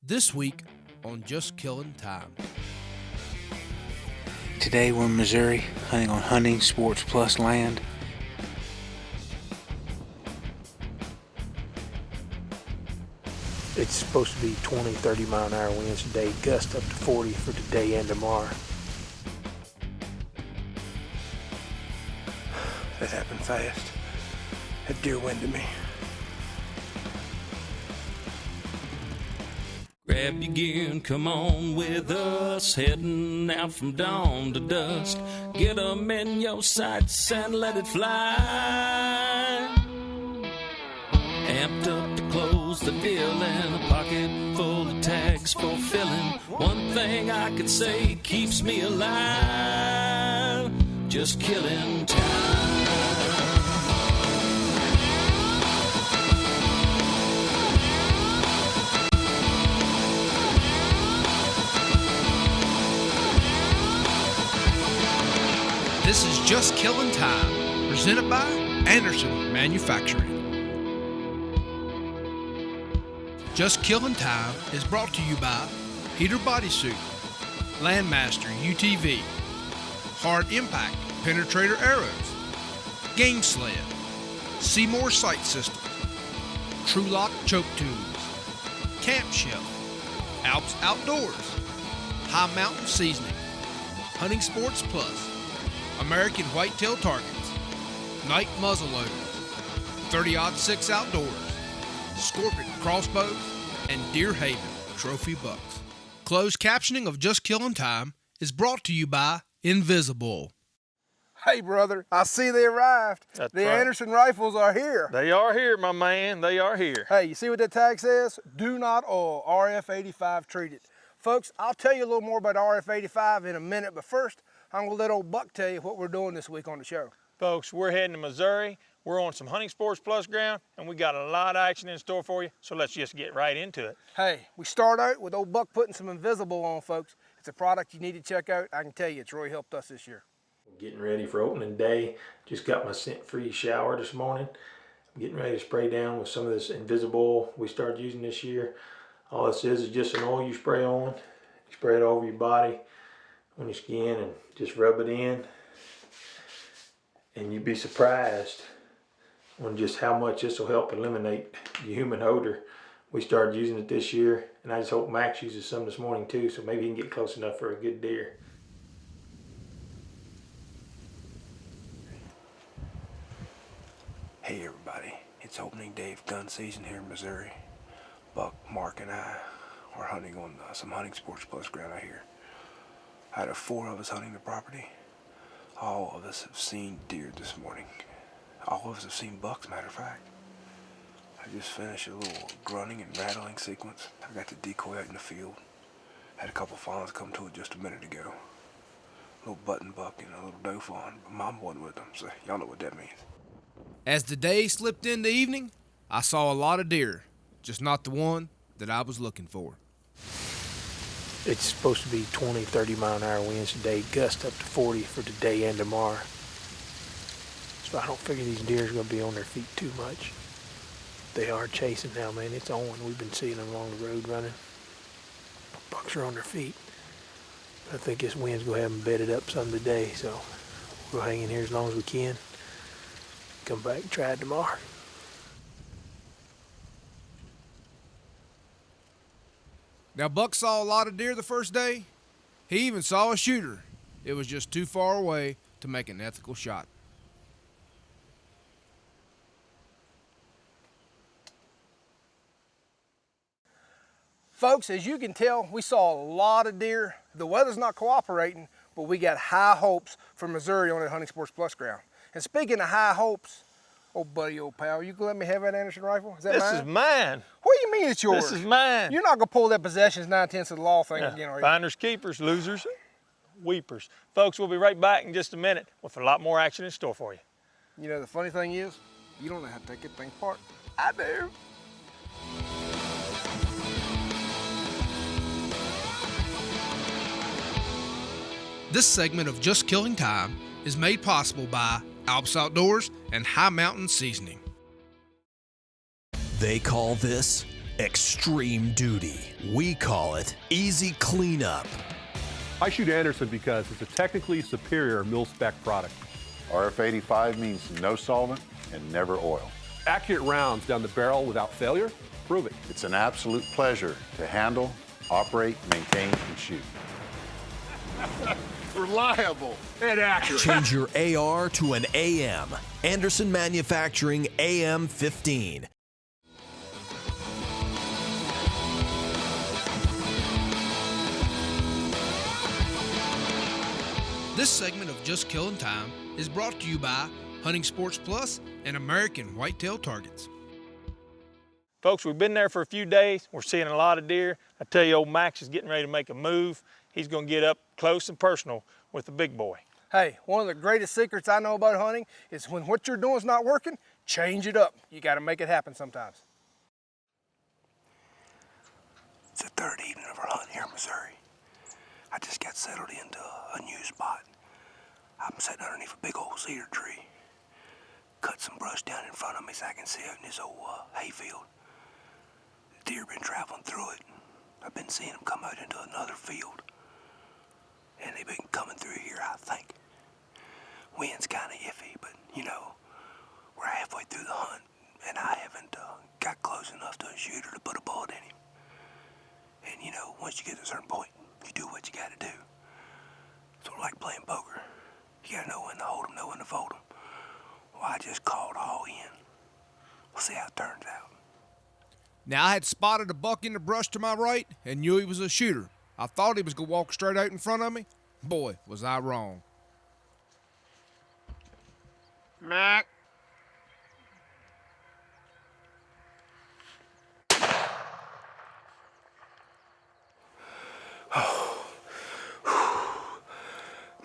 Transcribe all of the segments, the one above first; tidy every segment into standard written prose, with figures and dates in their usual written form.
This week on Just Killing Time. Today we're in Missouri, hunting on Hunting Sports Plus land. It's supposed to be 20, 30 mile an hour winds today, gust up to 40 for today and tomorrow. That happened fast. That deer winded me. Grab your gear and come on with us, heading out from dawn to dusk. Get 'em in your sights and let it fly. Amped up to close the deal and a pocket full of tags for filling. One thing I can say keeps me alive, just killing time. This is Just Killing Time, presented by Anderson Manufacturing. Just Killing Time is brought to you by Heater Bodysuit, Landmaster UTV, Hard Impact Penetrator Arrows, Game Sled, Seymour Sight Systems, True Lock Choke Tubes, Camp Shelf, Alps Outdoors, High Mountain Seasoning, Hunting Sports Plus, American Whitetail Targets, Night Muzzleloaders, 30-06 Outdoors, Scorpion Crossbows, and Deer Haven Trophy Bucks. Closed captioning of Just Killing Time is brought to you by Invisible. Hey, brother, I see they arrived. That's the right. Anderson rifles are here. They are here, my man. They are here. Hey, you see what that tag says? Do not oil, RF85 treated. Folks, I'll tell you a little more about RF85 in a minute, but first, I'm gonna let old Buck tell you what we're doing this week on the show. Folks, we're heading to Missouri. We're on some Hunting Sports Plus ground, and we got a lot of action in store for you, so let's just get right into it. Hey, we start out with old Buck putting some Invisible on, folks. It's a product you need to check out. I can tell you, it's really helped us this year. Getting ready for opening day. Just got my scent-free shower this morning. I'm getting ready to spray down with some of this Invisible we started using this year. All this is just an oil you spray on. You spray it over your body, on your skin, and just rub it in. And you'd be surprised on just how much this will help eliminate the human odor. We started using it this year, and I just hope Max uses some this morning too, so maybe he can get close enough for a good deer. Hey everybody, it's opening day of gun season here in Missouri. Buck, Mark, and I are hunting on some Hunting Sports Plus ground out here. Out of 4 of us hunting the property, all of us have seen deer this morning. All of us have seen bucks, matter of fact. I just finished a little grunting and rattling sequence. I got the decoy out in the field. Had a couple fawns come to it just a minute ago. A little button buck and a little doe fawn, but Mom wasn't with them, so y'all know what that means. As the day slipped into evening, I saw a lot of deer, just not the one that I was looking for. It's supposed to be 20, 30 mile an hour winds today, gust up to 40 for today and tomorrow. So I don't figure these deer are going to be on their feet too much. They are chasing now, man. It's on. We've been seeing them along the road running. Bucks are on their feet. I think this wind's going to have them bedded up some today, so we'll hang in here as long as we can. Come back and try it tomorrow. Now, Buck saw a lot of deer the first day. He even saw a shooter. It was just too far away to make an ethical shot. Folks, as you can tell, we saw a lot of deer. The weather's not cooperating, but we got high hopes for Missouri on that Hunting Sports Plus ground. And speaking of high hopes, old buddy, old pal, you can let me have that Anderson rifle? Is that This mine? is mine. What do you mean it's yours? This is mine. You're not gonna pull that possessions 9/10 of the law thing again, are you? Finders, keepers, losers, weepers. Folks, we'll be right back in just a minute with a lot more action in store for you. You know, the funny thing is, you don't know how to take that thing apart. I do. This segment of Just Killing Time is made possible by Alps Outdoors and High Mountain Seasoning. They call this extreme duty. We call it easy cleanup. I shoot Anderson because it's a technically superior mil-spec product. RF85 means no solvent and never oil. Accurate rounds down the barrel without failure, prove it. It's an absolute pleasure to handle, operate, maintain, and shoot. Reliable and accurate. Change your AR to an AM. Anderson Manufacturing AM15. This segment of Just Killing Time is brought to you by Hunting Sports Plus and American Whitetail Targets. Folks, we've been there for a few days. We're seeing a lot of deer. I tell you, old Max is getting ready to make a move. He's going to get up close and personal with the big boy. Hey, one of the greatest secrets I know about hunting is when what you're doing is not working, change it up. You got to make it happen sometimes. It's the third evening of our hunt here in Missouri. I just got settled into a new spot. I'm sitting underneath a big old cedar tree. Cut some brush down in front of me so I can see out in this old hayfield. The deer been traveling through it. I've been seeing them come out into another field. And they've been coming through here, I think. Wind's kind of iffy, but you know, we're halfway through the hunt and I haven't got close enough to a shooter to put a bullet in him. And you know, once you get to a certain point, you do what you gotta do. Sort of like playing poker. You gotta know when to hold 'em, know when to fold 'em. Well, I just called all in. We'll see how it turns out. Now, I had spotted a buck in the brush to my right and knew he was a shooter. I thought he was going to walk straight out in front of me. Boy, was I wrong. Mac.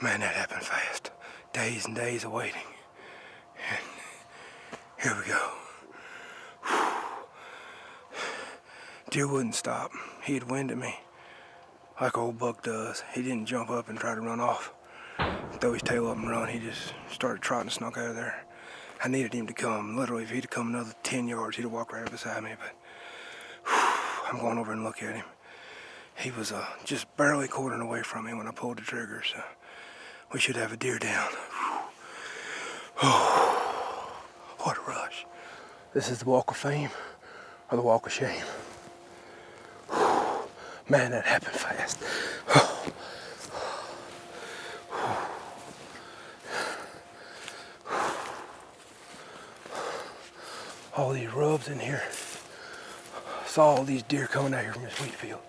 Man, that happened fast. Days and days of waiting. And here we go. Deer wouldn't stop. He'd wind at me like old buck does. He didn't jump up and try to run off. Throw his tail up and run. He just started trotting and snuck out of there. I needed him to come. Literally, if he'd have come another 10 yards, he'd have walked right up beside me. But I'm going over and look at him. He was just barely quartering away from me when I pulled the trigger, so we should have a deer down. Oh, what a rush. This is the walk of fame or the walk of shame. Man, that happened fast. All these rubs in here. Saw all these deer coming out here from this wheat field.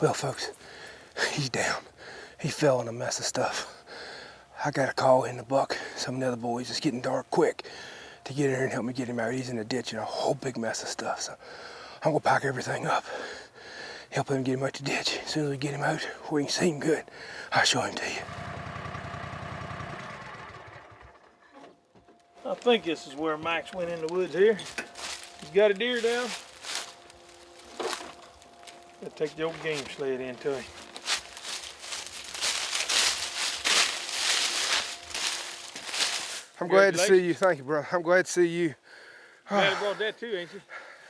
Well, folks, he's down. He fell in a mess of stuff. I got a call in the buck. Some of the other boys, it's getting dark quick, to get in here and help me get him out. He's in the ditch in a whole big mess of stuff. So I'm gonna pack everything up, help him get him out the ditch. As soon as we get him out where we can see him good, I'll show him to you. I think this is where Max went in the woods here. He's got a deer down. Gotta take the old game sled into him. I'm glad to see you. Thank you, brother. I'm glad to see you. Glad you brought that too, ain't you?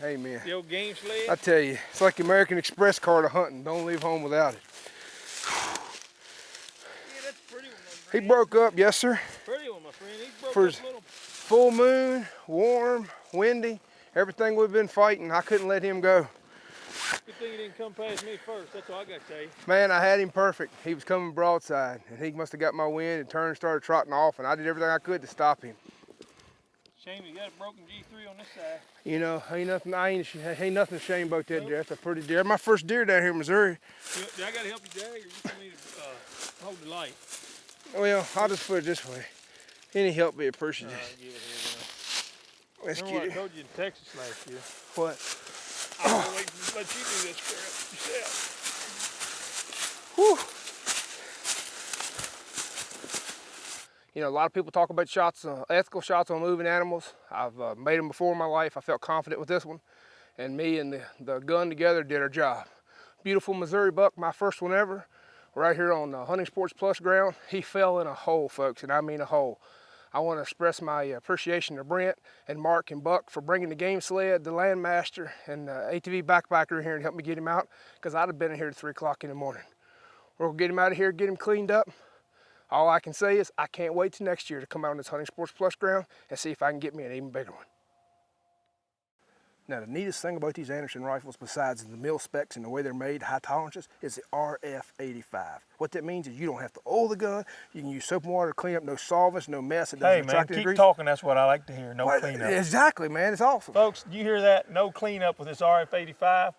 Amen. The old game sled? I tell you, it's like the American Express card of hunting. Don't leave home without it. Yeah, that's a pretty one, my friend. He broke up, yes, sir. Pretty one, my friend. He broke For up a little. full moon, warm, windy, everything we've been fighting, I couldn't let him go. Good thing you didn't come past me first. That's all I got to tell you. Man, I had him perfect. He was coming broadside, and he must have got my wind and turned and started trotting off, and I did everything I could to stop him. Shame you got a broken G3 on this side. You know, ain't nothing to shame about that deer. That's a pretty deer. My first deer down here in Missouri. I got to help you, Jag, or you just need to hold the light? Well, I'll just put it this way. Any help be appreciated. Give it here. Let's Remember get what I it. told you in Texas last year? What? I'm going to wait to let you do this crap yourself. Whew. You know, a lot of people talk about shots, ethical shots on moving animals. I've made them before in my life. I felt confident with this one. And me and the gun together did our job. Beautiful Missouri buck, my first one ever, right here on Hunting Sports Plus ground. He fell in a hole, folks, and I mean a hole. I want to express my appreciation to Brent and Mark and Buck for bringing the game sled, the Landmaster, and the ATV backpacker in here and help me get him out, because I'd have been in here at 3 o'clock in the morning. We're going to get him out of here, get him cleaned up. All I can say is I can't wait till next year to come out on this Hunting Sports Plus ground and see if I can get me an even bigger one. Now, the neatest thing about these Anderson rifles, besides the mil specs and the way they're made, high tolerances, is the RF85. What that means is you don't have to oil the gun. You can use soap and water to clean up, no solvents, no mess. It doesn't Hey man, attract any keep grease. talking. That's what I like to hear. No cleanup. Exactly, man. It's awesome. Folks, you hear that? No cleanup with this RF85. I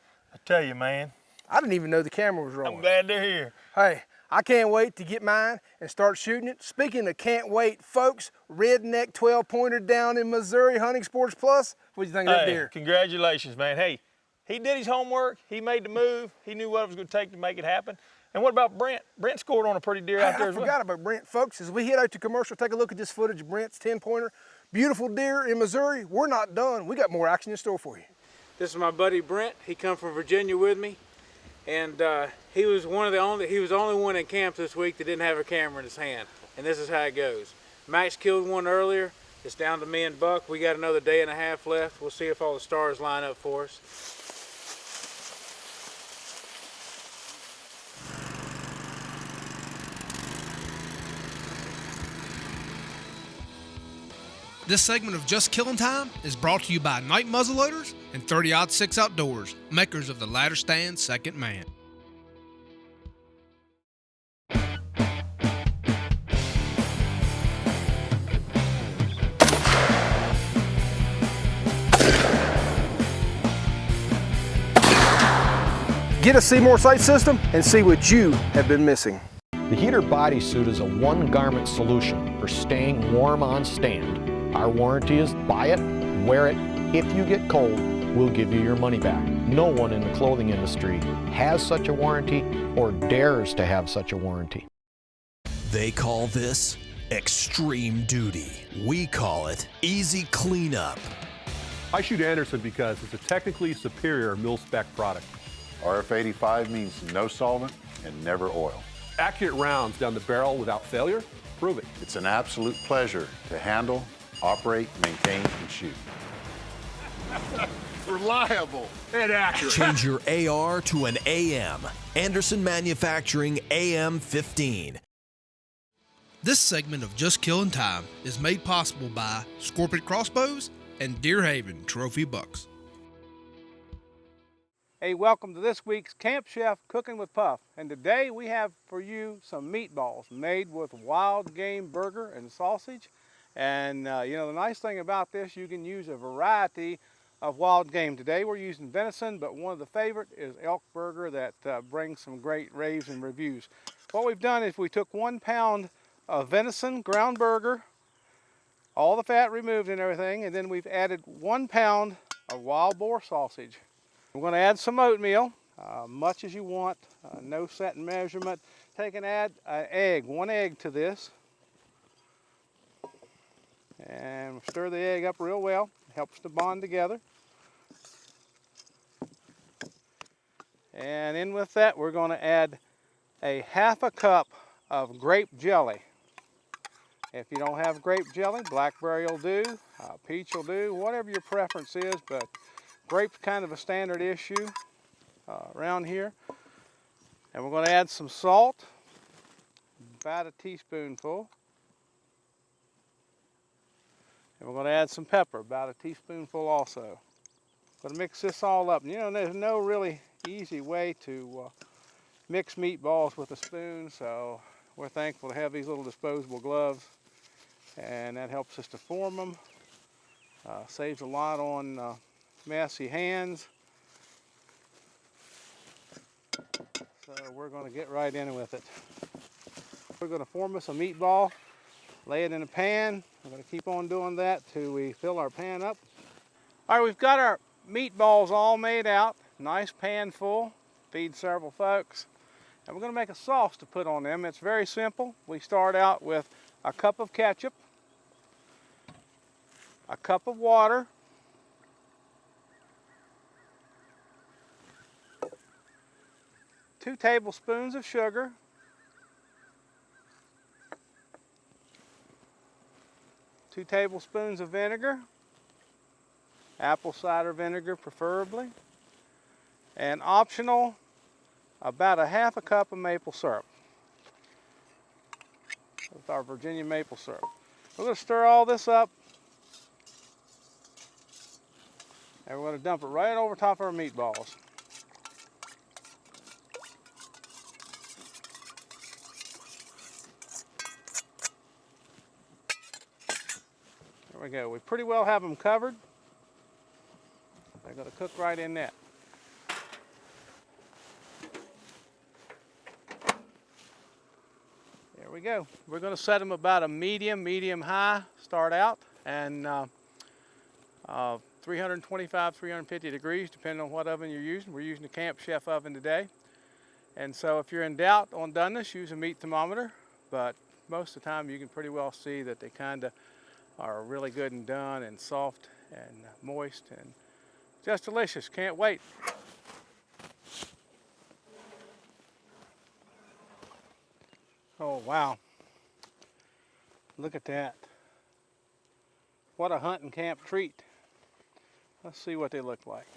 tell you, man. I didn't even know the camera was rolling. I'm glad they're here. Hey, I can't wait to get mine and start shooting it. Speaking of can't wait, folks, Redneck 12-pointer down in Missouri, Hunting Sports Plus. What do you think of that deer? Congratulations, man. Hey, he did his homework. He made the move. He knew what it was going to take to make it happen. And what about Brent? Brent scored on a pretty deer out there as well. I forgot about Brent, folks. As we head out to commercial, take a look at this footage of Brent's 10-pointer. Beautiful deer in Missouri. We're not done. We got more action in store for you. This is my buddy Brent. He come from Virginia with me, and he was the only one in camp this week that didn't have a camera in his hand. And this is how it goes. Max killed one earlier. It's down to me and Buck. We got another day and a half left. We'll see if all the stars line up for us. This segment of Just Killing Time is brought to you by Night Muzzleloaders and 30-06 Outdoors, makers of the Ladder Stand Second Man. Get a Seymour sight system and see what you have been missing. The heater bodysuit is a one-garment solution for staying warm on stand. Our warranty is buy it, wear it. If you get cold, we'll give you your money back. No one in the clothing industry has such a warranty or dares to have such a warranty. They call this extreme duty. We call it easy cleanup. I shoot Anderson because it's a technically superior mil-spec product. RF85 means no solvent and never oil. Accurate rounds down the barrel without failure, prove it. It's an absolute pleasure to handle, operate, maintain, and shoot. Reliable and accurate. Change your AR to an AM. Anderson Manufacturing AM15. This segment of Just Killing Time is made possible by Scorpion Crossbows and Deer Haven Trophy Bucks. Hey, welcome to this week's Camp Chef Cooking with Puff. And today we have for you some meatballs made with wild game burger and sausage. And you know, the nice thing about this, you can use a variety of wild game. Today we're using venison, but one of the favorite is elk burger that brings some great raves and reviews. What we've done is we took 1 pound of venison ground burger, all the fat removed and everything, and then we've added 1 pound of wild boar sausage. We're going to add some oatmeal, much as you want, no set measurement. Take and add an egg, 1 egg to this. And stir the egg up real well. It helps to bond together. And in with that, we're going to add a 1/2 cup of grape jelly. If you don't have grape jelly, blackberry will do, peach will do, whatever your preference is, but grape's kind of a standard issue around here. And we're going to add some salt, about a teaspoonful. And we're going to add some pepper, about a teaspoonful also. Going to mix this all up. And you know, there's no really easy way to mix meatballs with a spoon, so we're thankful to have these little disposable gloves. And that helps us to form them. Saves a lot on messy hands. So we're going to get right in with it. We're going to form us a meatball, lay it in a pan. We're going to keep on doing that till we fill our pan up. All right, we've got our meatballs all made out. Nice pan full, feed several folks. And we're going to make a sauce to put on them. It's very simple. We start out with a cup of ketchup, a cup of water, two tablespoons of sugar, 2 tablespoons of vinegar, apple cider vinegar preferably, and optional, about a half a cup of maple syrup. With our Virginia maple syrup. We're going to stir all this up, and we're going to dump it right over top of our meatballs. There we go. We pretty well have them covered. They're going to cook right in that. There we go. We're going to set them about a medium high start out, and 325, 350 degrees, depending on what oven you're using. We're using the Camp Chef oven today. And so if you're in doubt on doneness, use a meat thermometer, but most of the time you can pretty well see that they kind of are really good and done and soft and moist and just delicious. Can't wait. Oh, wow. Look at that. What a hunting camp treat. Let's see what they look like.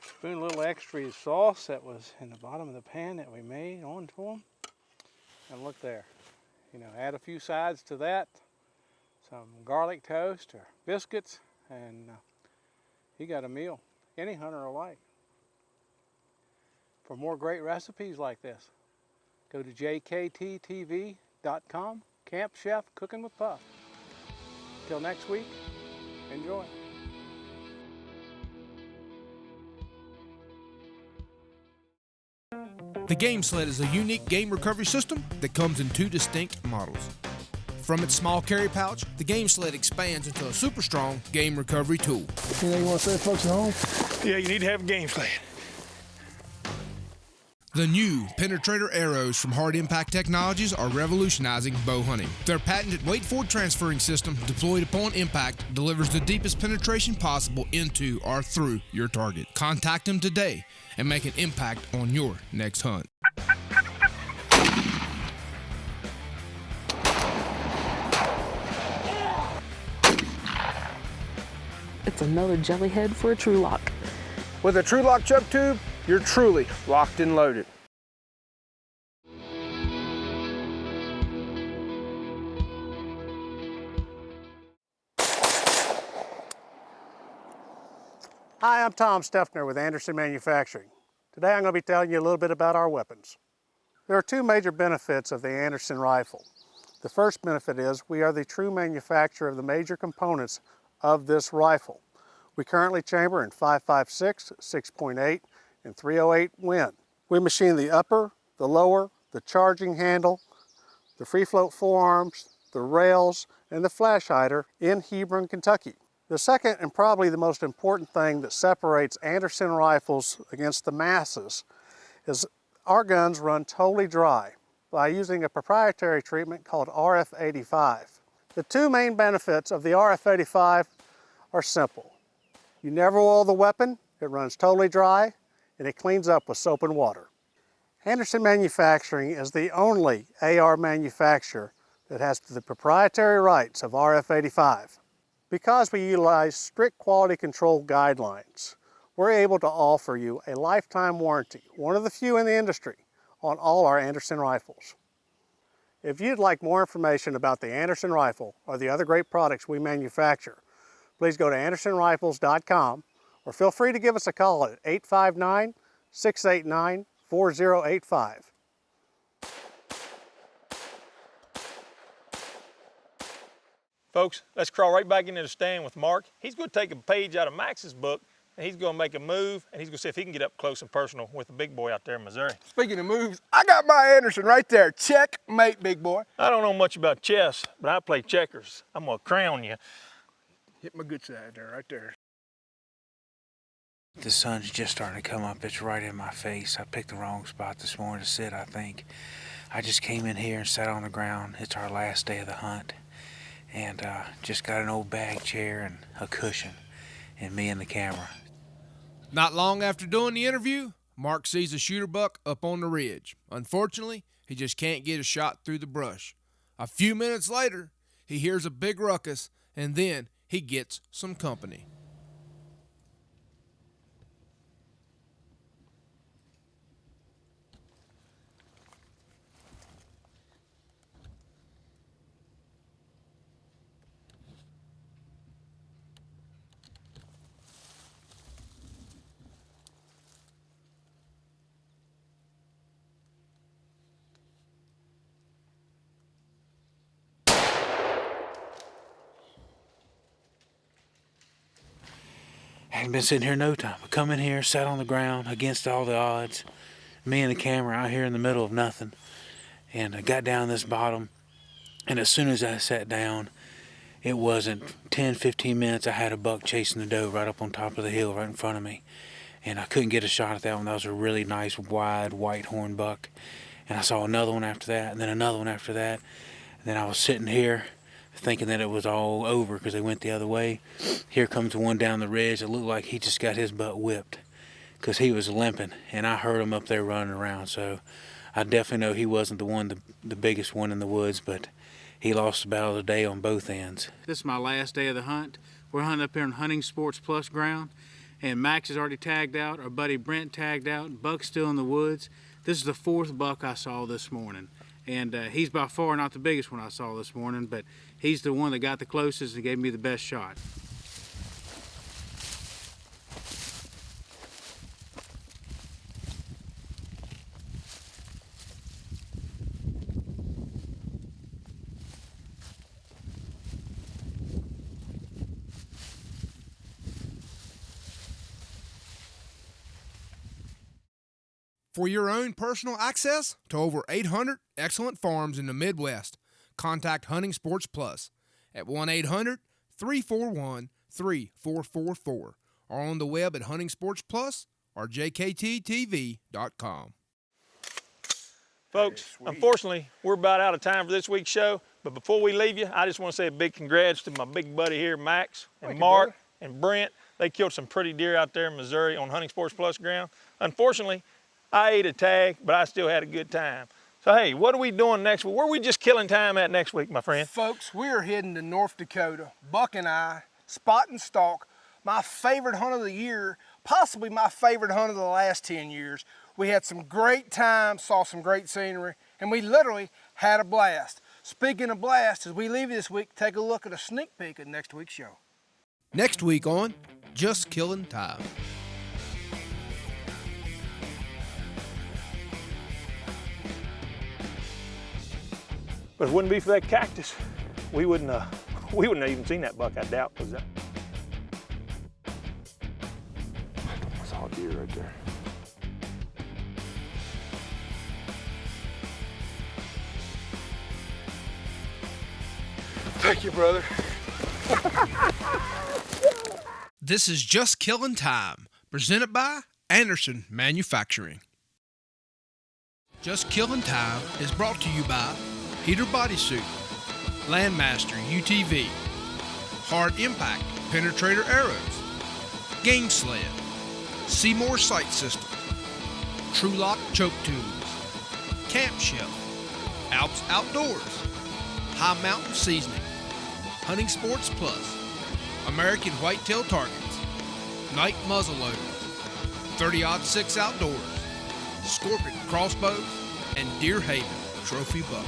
Spoon a little extra sauce that was in the bottom of the pan that we made onto them. And look there. You know, add a few sides to that. Some garlic toast or biscuits, and you got a meal. Any hunter will like. For more great recipes like this, go to jkttv.com, Camp Chef Cooking with Puff. Till next week, enjoy. The Game Sled is a unique game recovery system that comes in 2 distinct models. From its small carry pouch, the Game Sled expands into a super strong game recovery tool. Anything you want to say, folks at home? Yeah, you need to have a Game Sled. The new Penetrator arrows from Hard Impact Technologies are revolutionizing bow hunting. Their patented weight-forward transferring system, deployed upon impact, delivers the deepest penetration possible into or through your target. Contact them today and make an impact on your next hunt. It's another jelly head for a True Lock. With a True Lock chuck tube, you're truly locked and loaded. Hi, I'm Tom Steffner with Anderson Manufacturing. Today I'm going to be telling you a little bit about our weapons. There are 2 major benefits of the Anderson rifle. The first benefit is we are the true manufacturer of the major components of this rifle. We currently chamber in 5.56, 6.8, and 308 Win. We machine the upper, the lower, the charging handle, the free float forearms, the rails, and the flash hider in Hebron, Kentucky. The second and probably the most important thing that separates Anderson rifles against the masses is our guns run totally dry by using a proprietary treatment called RF85. The 2 main benefits of the RF85 are simple. You never oil the weapon, it runs totally dry, and it cleans up with soap and water. Anderson Manufacturing is the only AR manufacturer that has the proprietary rights of RF85. Because we utilize strict quality control guidelines, we're able to offer you a lifetime warranty, one of the few in the industry, on all our Anderson rifles. If you'd like more information about the Anderson rifle or the other great products we manufacture, please go to andersonrifles.com or feel free to give us a call at 859-689-4085. Folks, let's crawl right back into the stand with Mark. He's going to take a page out of Max's book, and he's going to make a move, and he's going to see if he can get up close and personal with the big boy out there in Missouri. Speaking of moves, I got my Anderson right there. Checkmate, big boy. I don't know much about chess, but I play checkers. I'm going to crown you. Hit my good side there, right there. The sun's just starting to come up. It's right in my face. I picked the wrong spot this morning to sit, I think. I just came in here and sat on the ground. It's our last day of the hunt. And just got an old bag chair and a cushion. and me and the camera. Not long after doing the interview, Mark sees a shooter buck up on the ridge. Unfortunately, he just can't get a shot through the brush. A few minutes later, he hears a big ruckus, and then he gets some company. Hadn't been sitting here no time. I come in here, sat on the ground against all the odds. Me and the camera out here in the middle of nothing. And I got down this bottom, and as soon as I sat down, it wasn't 10, 15 minutes, I had a buck chasing the doe right up on top of the hill right in front of me. And I couldn't get a shot at that one. That was a really nice, wide, white horn buck. And I saw another one after that, and then another one after that. And then I was sitting here thinking that it was all over because they went the other way. Here comes one down the ridge. It looked like he just got his butt whipped because he was limping, and I heard him up there running around. So I definitely know he wasn't the biggest one in the woods, but he lost the battle of the day on both ends. This is my last day of the hunt. We're hunting up here on Hunting Sports Plus ground, and Max is already tagged out. Our buddy Brent tagged out. Buck's still in the woods. This is the fourth buck I saw this morning. And he's by far not the biggest one I saw this morning, but he's the one that got the closest and gave me the best shot. For your own personal access to over 800 excellent farms in the Midwest, contact Hunting Sports Plus at 1-800-341-3444 or on the web at Hunting Sports Plus or jkttv.com. Folks, unfortunately, we're about out of time for this week's show, but before we leave you, I just want to say a big congrats to my big buddy here, Max, and Mark, and Brent. They killed some pretty deer out there in Missouri on Hunting Sports Plus ground. Unfortunately, I ate a tag, but I still had a good time. So, hey, what are we doing next week? Where are we just killing time at next week, my friend? Folks, we're heading to North Dakota. Buck and I, spot and stalk, my favorite hunt of the year, possibly my favorite hunt of the last 10 years. We had some great time, saw some great scenery, and we literally had a blast. Speaking of blast, as we leave you this week, take a look at a sneak peek of next week's show. Next week on Just Killing Time. But if it wouldn't be for that cactus, we wouldn't have even seen that buck, I doubt. I saw a deer right there. Thank you, brother. This is Just Killing Time, presented by Anderson Manufacturing. Just Killing Time is brought to you by Heater Bodysuit, Landmaster UTV, Hard Impact Penetrator Arrows, Game Sled, Seymour Sight Systems, True Lock Choke Tools, Camp Shelf, Alps Outdoors, High Mountain Seasoning, Hunting Sports Plus, American Whitetail Targets, Night Muzzleloader, 30-06 Outdoors, Scorpion Crossbows, and Deer Haven Trophy Bucks.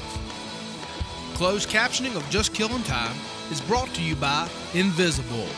Closed captioning of Just Killing Time is brought to you by Invisible.